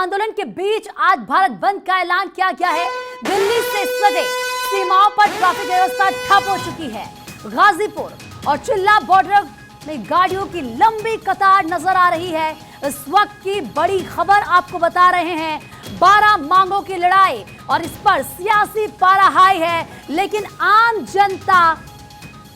आंदोलन के बीच आज भारत बंद का ऐलान किया गया है। दिल्ली से सटे सीमाओं पर ट्रैफिक व्यवस्था ठप हो चुकी है। गाजीपुर और चिल्ला बॉर्डर में गाड़ियों की लंबी कतार नजर आ रही है। इस वक्त की बड़ी खबर आपको बता रहे हैं, 12 मांगों की लड़ाई और इस पर सियासी पारा हाई है, लेकिन आम जनता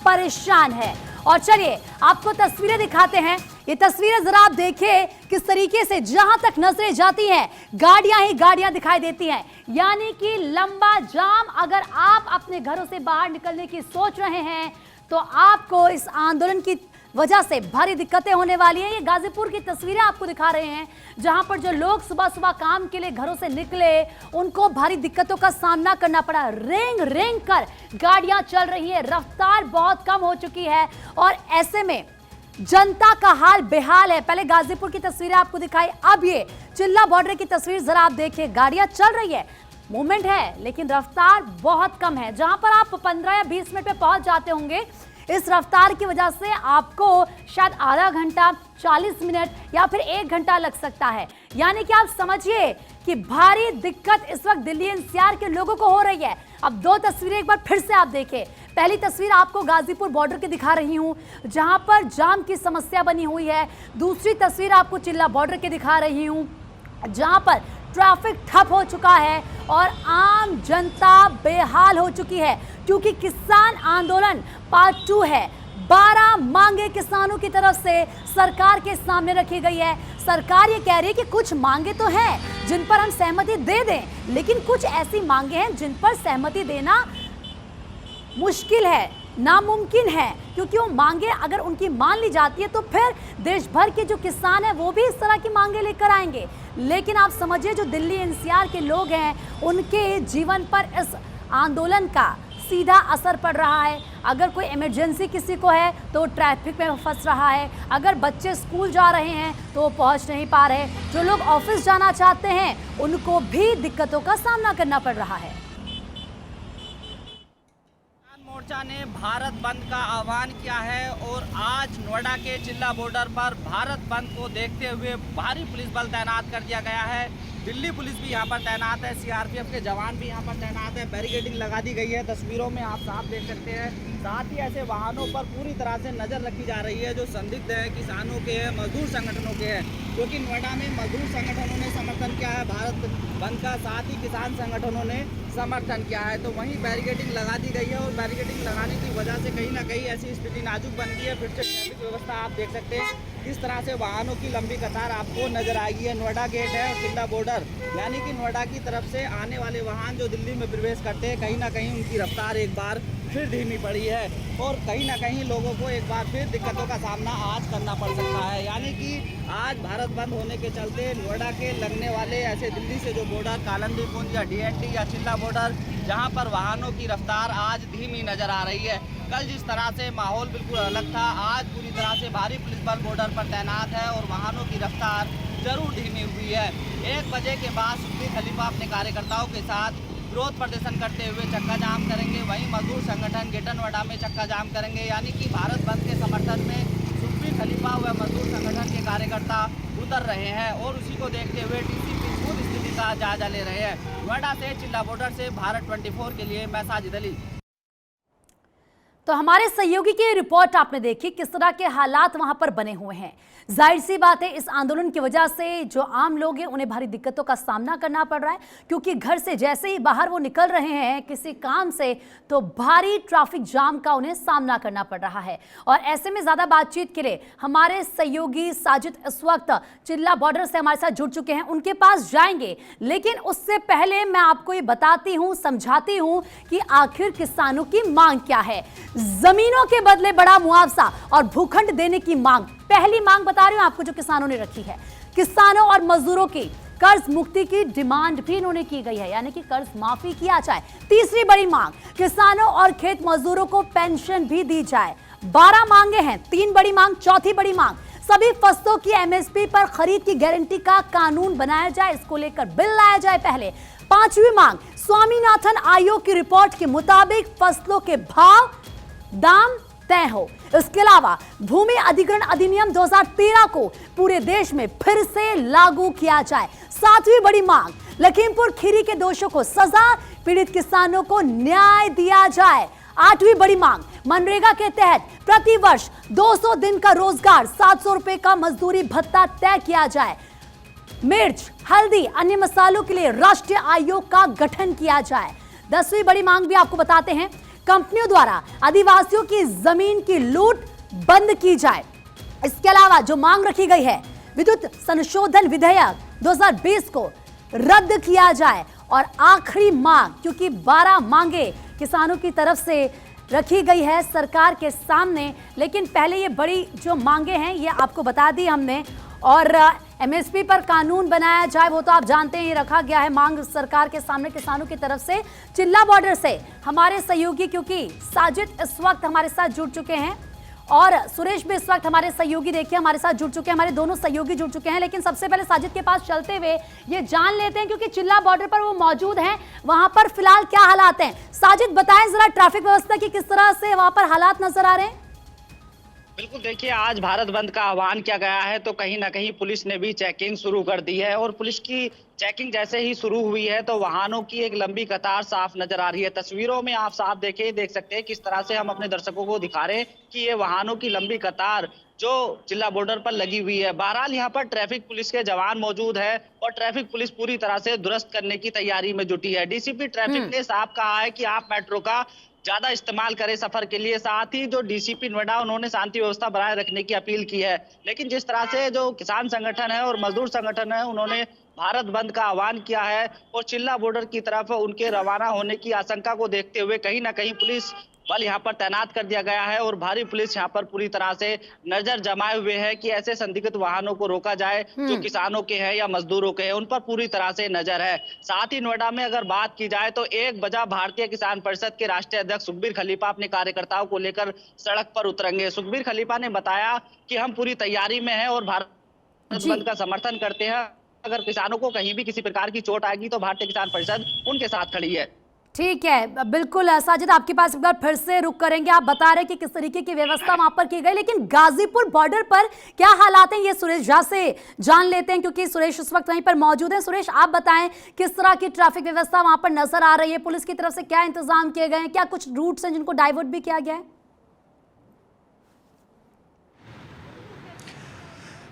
परेशान है। और चलिए आपको तस्वीरें दिखाते हैं। ये तस्वीरें जरा आप देखिए किस तरीके से जहां तक नजरें जाती हैं गाड़ियां ही गाड़ियां दिखाई देती हैं, यानी कि लंबा जाम। अगर आप अपने घरों से बाहर निकलने की सोच रहे हैं तो आपको इस आंदोलन की वजह से भारी दिक्कतें होने वाली हैं। ये गाजीपुर की तस्वीरें आपको दिखा रहे हैं, जहां पर जो लोग सुबह सुबह काम के लिए घरों से निकले उनको भारी दिक्कतों का सामना करना पड़ा। रेंग रेंग कर गाड़ियां चल रही है, रफ्तार बहुत कम हो चुकी है और ऐसे में जनता का हाल बेहाल है। पहले गाजीपुर की तस्वीरें आपको दिखाई, अब ये चिल्ला बॉर्डर की तस्वीर जरा आप देखिए। गाड़ियां चल रही है, मूवमेंट है, लेकिन रफ्तार बहुत कम है। जहां पर आप 15 या 20 मिनट में पहुंच जाते होंगे, इस रफ्तार की वजह से आपको शायद आधा घंटा, 40 मिनट या फिर 1 घंटा लग सकता है। यानी कि आप समझिए कि भारी दिक्कत इस वक्त दिल्ली एनसीआर के लोगों को हो रही है। अब दो तस्वीरें एक बार फिर से आप देखें। पहली तस्वीर आपको गाजीपुर बॉर्डर की दिखा रही हूं, जहां पर जाम की समस्या बनी हुई है। दूसरी तस्वीर आपको चिल्ला बॉर्डर की दिखा रही हूं, जहां पर ट्रैफिक ठप हो चुका है और आम जनता बेहाल हो चुकी है, क्योंकि किसान आंदोलन पार्ट 2 है। 12 मांगे किसानों की तरफ से सरकार के सामने रखी गई है। सरकार ये कह रही है कि कुछ मांगे तो हैं जिन पर हम सहमति दे दें, लेकिन कुछ ऐसी मांगे हैं जिन पर सहमति देना मुश्किल है, नामुमकिन है, क्योंकि वो मांगे अगर उनकी मान ली जाती है तो फिर देश भर के जो किसान हैं वो भी इस तरह की मांगे लेकर आएंगे। लेकिन आप समझिए जो दिल्ली एनसीआर के लोग हैं उनके जीवन पर इस आंदोलन का सीधा असर पड़ रहा है। अगर कोई इमरजेंसी किसी को है तो ट्रैफिक में फंस रहा है, अगर बच्चे स्कूल जा रहे हैं तो वो पहुंच नहीं पा रहे, जो लोग ऑफिस जाना चाहते हैं उनको भी दिक्कतों का सामना करना पड़ रहा है। मोर्चा ने भारत बंद का आह्वान किया है और आज नोएडा के चिल्ला बॉर्डर पर भारत बंद को देखते हुए भारी पुलिस बल तैनात कर दिया गया है। दिल्ली पुलिस भी यहाँ पर तैनात है, सीआरपीएफ के जवान भी यहाँ पर तैनात है, बैरिकेडिंग लगा दी गई है। तस्वीरों में आप साफ देख सकते हैं। साथ ही ऐसे वाहनों पर पूरी तरह से नज़र रखी जा रही है जो संदिग्ध है, किसानों के हैं, मजदूर संगठनों के हैं, क्योंकि नोएडा में मजदूर संगठनों ने समर्थन किया है भारत बंद का, साथ ही किसान संगठनों ने समर्थन किया है। तो वहीं बैरिकेडिंग लगा दी गई है और बैरिकेडिंग लगाने की वजह से कहीं ना कहीं ऐसी स्थिति नाजुक बन गई है। फिर से ट्रैफिक व्यवस्था आप देख सकते हैं, इस तरह से वाहनों की लंबी कतार आपको नजर आएगी है। नोएडा गेट है और चिल्ला बॉर्डर, यानी कि नोएडा की तरफ से आने वाले वाहन जो दिल्ली में प्रवेश करते हैं, कहीं ना कहीं उनकी रफ्तार एक बार फिर धीमी पड़ी है और कहीं ना कहीं लोगों को एक बार फिर दिक्कतों का सामना आज करना पड़ सकता है। यानी कि आज भारत बंद होने के चलते नोएडा के लगने वाले ऐसे दिल्ली से जो बॉर्डर कालंदी कुंज या डीएनटी या चिल्ला बॉर्डर, जहां पर वाहनों की रफ्तार आज धीमी नजर आ रही है। कल जिस तरह से माहौल बिल्कुल अलग था, आज पूरी तरह से भारी पुलिस बल बॉर्डर पर तैनात है और वाहनों की रफ्तार जरूर धीमी हुई है। 1 बजे के बाद सुप्रीम खलीफा अपने कार्यकर्ताओं के साथ विरोध प्रदर्शन करते हुए चक्का जाम करेंगे। वहीं मजदूर संगठन ग्रेटर नोएडा में चक्का जाम करेंगे। यानी कि भारत बंद के समर्थन में सुप्रीम खलीफा व मजदूर संगठन के कार्यकर्ता उतर रहे हैं और उसी को देखते हुए डीसीपी खुद स्थिति का जायजा ले रहे हैं। नोएडा से चिल्ला बॉर्डर से भारत 24 के लिए मैं साजिद अली। तो हमारे सहयोगी की रिपोर्ट आपने देखी, किस तरह के हालात वहां पर बने हुए हैं। जाहिर सी बात है इस आंदोलन की वजह से जो आम लोग हैं उन्हें भारी दिक्कतों का सामना करना पड़ रहा है, क्योंकि घर से जैसे ही बाहर वो निकल रहे हैं किसी काम से तो भारी ट्रैफिक जाम का उन्हें सामना करना पड़ रहा है। और ऐसे में ज़्यादा बातचीत के लिए हमारे सहयोगी साजिद इस वक्त चिल्ला बॉर्डर से हमारे साथ जुड़ चुके हैं, उनके पास जाएंगे। लेकिन उससे पहले मैं आपको ये बताती हूँ, समझाती हूँ कि आखिर किसानों की मांग क्या है। जमीनों के बदले बड़ा मुआवजा और भूखंड देने की मांग, पहली मांग बता रही हूं आपको जो किसानों ने रखी है। किसानों और मजदूरों की कर्ज मुक्ति की डिमांड भी इन्होंने की गई है, यानी कि कर्ज माफी किया जाए। तीसरी बड़ी मांग, किसानों और खेत मजदूरों को पेंशन भी दी जाए। 12 मांगे हैं, 3 बड़ी मांग। चौथी बड़ी मांग, सभी फसलों की एमएसपी पर खरीद की गारंटी का कानून बनाया जाए, इसको लेकर बिल लाया जाए पहले। 5वीं मांग, स्वामीनाथन आयोग की रिपोर्ट के मुताबिक फसलों के भाव, दाम तय हो। इसके अलावा भूमि अधिग्रहण अधिनियम 2013 को पूरे देश में फिर से लागू किया जाए। सातवीं बड़ी मांग, लखीमपुर खीरी के दोषियों को सजा, पीड़ित किसानों को न्याय दिया जाए। आठवीं बड़ी मांग, मनरेगा के तहत प्रति वर्ष 200 दिन का रोजगार, 700 रुपए का मजदूरी भत्ता तय किया जाए। मिर्च, हल्दी, अन्य मसालों के लिए राष्ट्रीय आयोग का गठन किया जाए। 10वीं बड़ी मांग भी आपको बताते हैं, कंपनियों द्वारा आदिवासियों की जमीन की लूट बंद की जाए। इसके अलावा जो मांग रखी गई है, विद्युत संशोधन विधेयक 2020 को रद्द किया जाए। और आखिरी मांग, क्योंकि 12 मांगे किसानों की तरफ से रखी गई है सरकार के सामने, लेकिन पहले ये बड़ी जो मांगे हैं ये आपको बता दी हमने। और एमएसपी पर कानून बनाया जाए, वो तो आप जानते हैं ये रखा गया है मांग सरकार के सामने किसानों की तरफ से। चिल्ला बॉर्डर से हमारे सहयोगी, क्योंकि साजिद इस वक्त हमारे साथ जुड़ चुके हैं और सुरेश भी इस वक्त हमारे सहयोगी देखिए हमारे साथ जुड़ चुके हैं, हमारे दोनों सहयोगी जुड़ चुके हैं। लेकिन सबसे पहले साजिद के पास चलते हुए ये जान लेते हैं, क्योंकि चिल्ला बॉर्डर पर वो मौजूद हैं, वहां पर फिलहाल क्या हालात हैं। साजिद बताएं जरा ट्रैफिक व्यवस्था की किस तरह से वहां पर हालात नजर आ रहे हैं। बिल्कुल, देखिए आज भारत बंद का आह्वान किया गया है तो कहीं ना कहीं पुलिस ने भी चेकिंग शुरू कर दी है। और पुलिस की चेकिंग जैसे ही शुरू हुई है तो वाहनों की एक लंबी कतार साफ नजर आ रही है। तस्वीरों में आप साफ देख सकते हैं किस तरह से हम अपने दर्शकों को दिखा रहे हैं कि ये वाहनों की लंबी कतार जो चिल्ला बॉर्डर पर लगी हुई है। बहरहाल यहाँ पर ट्रैफिक पुलिस के जवान मौजूद है और ट्रैफिक पुलिस पूरी तरह से दुरुस्त करने की तैयारी में जुटी है। डीसीपी ट्रैफिक ने साफ कहा है कि आप मेट्रो का ज्यादा इस्तेमाल करें सफर के लिए। साथ ही जो डीसीपी नोएडा, उन्होंने शांति व्यवस्था बनाए रखने की अपील की है। लेकिन जिस तरह से जो किसान संगठन है और मजदूर संगठन है, उन्होंने भारत बंद का आह्वान किया है और चिल्ला बॉर्डर की तरफ उनके रवाना होने की आशंका को देखते हुए कहीं ना कहीं पुलिस बल यहाँ पर तैनात कर दिया गया है और भारी पुलिस यहाँ पर पूरी तरह से नजर जमाए हुए है कि ऐसे संदिग्ध वाहनों को रोका जाए जो किसानों के हैं या मजदूरों के हैं, उन पर पूरी तरह से नजर है। साथ ही नोएडा में अगर बात की जाए तो 1 बजे भारतीय किसान परिषद के राष्ट्रीय अध्यक्ष सुखबीर खलीफा अपने कार्यकर्ताओं को लेकर सड़क पर उतरेंगे। सुखबीर खलीफा ने बताया कि हम पूरी तैयारी में हैं और भारत बंद का समर्थन करते हैं। अगर किसानों को कहीं भी किसी प्रकार की चोट आएगी तो भारतीय किसान परिषद उनके साथ खड़ी है। ठीक है, बिल्कुल साजिद आपके पास एक बार फिर से रुक करेंगे। आप बता रहे हैं कि किस तरीके की व्यवस्था वहां पर की गई, लेकिन गाजीपुर बॉर्डर पर क्या हालात हैं ये सुरेश झा से जान लेते हैं, क्योंकि सुरेश उस वक्त वहीं पर मौजूद है। सुरेश, आप बताएं किस तरह की ट्रैफिक व्यवस्था वहां पर नजर आ रही है, पुलिस की तरफ से क्या इंतजाम किए गए हैं, क्या कुछ रूट्स हैं जिनको डाइवर्ट भी किया गया है।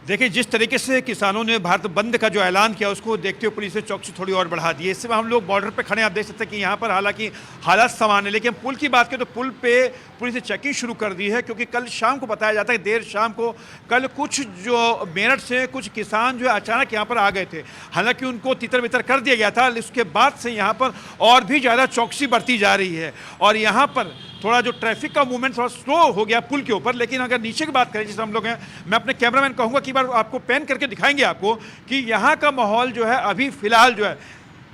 देखिए, जिस तरीके से किसानों ने भारत बंद का जो ऐलान किया उसको देखते हुए पुलिस ने चौकसी थोड़ी और बढ़ा दी है। इससे हम लोग बॉर्डर पे खड़े हैं, आप देख सकते हैं कि यहाँ पर हालांकि हालात सामान्य है, लेकिन पुल की बात करें तो पुल पे पुलिस ने चेकिंग शुरू कर दी है, क्योंकि कल शाम को बताया जाता है कि देर शाम को कल कुछ जो मेरठ से कुछ किसान जो है अचानक यहाँ पर आ गए थे। हालांकि उनको तितर बितर कर दिया गया था, उसके बाद से यहाँ पर और भी ज़्यादा चौकसी बढ़ती जा रही है और यहाँ पर थोड़ा जो ट्रैफिक का मूवमेंट थोड़ा स्लो हो गया पुल के ऊपर। लेकिन अगर नीचे की बात करें, जैसे हम लोग हैं, मैं अपने कैमरामैन कहूँगा कि बार आपको पैन करके दिखाएंगे आपको कि यहाँ का माहौल जो है अभी फिलहाल जो है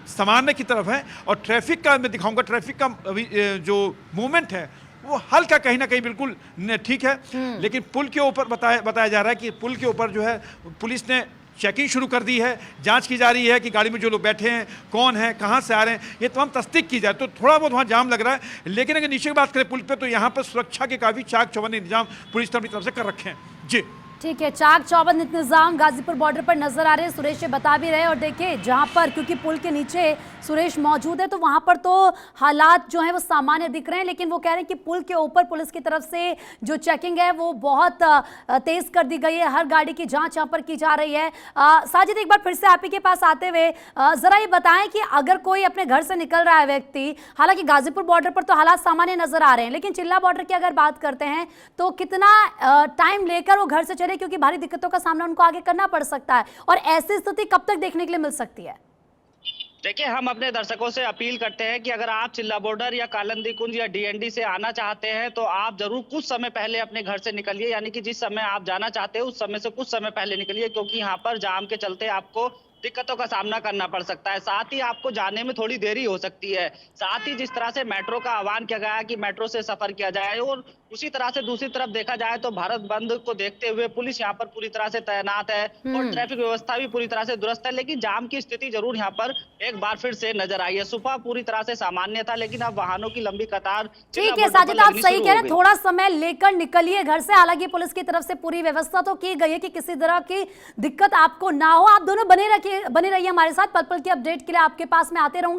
सामान्य की तरफ है और ट्रैफिक का मैं दिखाऊंगा, ट्रैफिक का अभी जो मूवमेंट है वो हल्का कहीं ना कहीं बिल्कुल ठीक है। लेकिन पुल के ऊपर बताया जा रहा है कि पुल के ऊपर जो है पुलिस ने चेकिंग शुरू कर दी है, जांच की जा रही है कि गाड़ी में जो लोग बैठे हैं कौन है, कहां से आ रहे हैं, ये तमाम तस्दीक की जाए। तो थोड़ा बहुत वहां जाम लग रहा है, लेकिन अगर नीचे की बात करें पुल पे तो यहाँ पर सुरक्षा के काफ़ी चाक चौबंद इंतजाम पुलिस अपनी तरफ से कर रखे हैं। जी ठीक है, चाक चौबंद इंतजाम गाजीपुर बॉर्डर पर नजर आ रहे हैं, सुरेश बता भी रहे। और देखिए जहां पर, क्योंकि पुल के नीचे सुरेश मौजूद है तो वहां पर तो हालात जो है वो सामान्य दिख रहे हैं, लेकिन वो कह रहे हैं कि पुल के ऊपर पुलिस की तरफ से जो चेकिंग है वो बहुत तेज कर दी गई है, हर गाड़ी की जांच यहाँ पर की जा रही है। साजिद, एक बार फिर से आप ही के पास आते हुए जरा ये बताएं कि अगर कोई अपने घर से निकल रहा है व्यक्ति, हालांकि गाजीपुर बॉर्डर पर तो हालात सामान्य नजर आ रहे हैं, लेकिन चिल्ला बॉर्डर की अगर बात करते हैं तो कितना टाइम लेकर वो घर से चले, क्योंकि भारी दिक्कतों का सामना उनको आगे करना पड़ सकता है, और ऐसी स्थिति कब तक देखने के लिए मिल सकती है। देखिए, हम अपने दर्शकों से अपील करते हैं कि अगर आप चिल्ला बॉर्डर या कालंदी कुंज या डीएनडी से आना चाहते हैं तो आप जरूर कुछ समय पहले अपने घर से निकलिए, यानी कि जिस समय आप जाना चाहते हैं उस समय से कुछ समय पहले निकलिए, क्योंकि यहाँ पर जाम के चलते आपको दिक्कतों का सामना करना पड़ सकता है। साथ ही आपको जाने में थोड़ी देरी हो सकती है। साथ ही जिस तरह से मेट्रो का आह्वान किया गया है कि मेट्रो से सफर किया जाए और उसी तरह से दूसरी तरफ देखा जाए तो भारत बंद को देखते हुए पुलिस यहाँ पर पूरी तरह से तैनात है और ट्रैफिक व्यवस्था भी पूरी तरह से दुरुस्त है, लेकिन जाम की स्थिति जरूर यहाँ पर एक बार फिर से नजर आई है। सुबह पूरी तरह से सामान्य था, लेकिन अब वाहनों की लंबी कतार ठीक है साजिद, आप सही कह रहे हैं, थोड़ा समय लेकर निकलिए घर से। हालांकि पुलिस की तरफ से पूरी व्यवस्था तो की गई है कि किसी तरह की दिक्कत आपको ना हो। आप दोनों बने रहिए हमारे साथ, पल पल की अपडेट के लिए आपके पास में आते रहूंगा।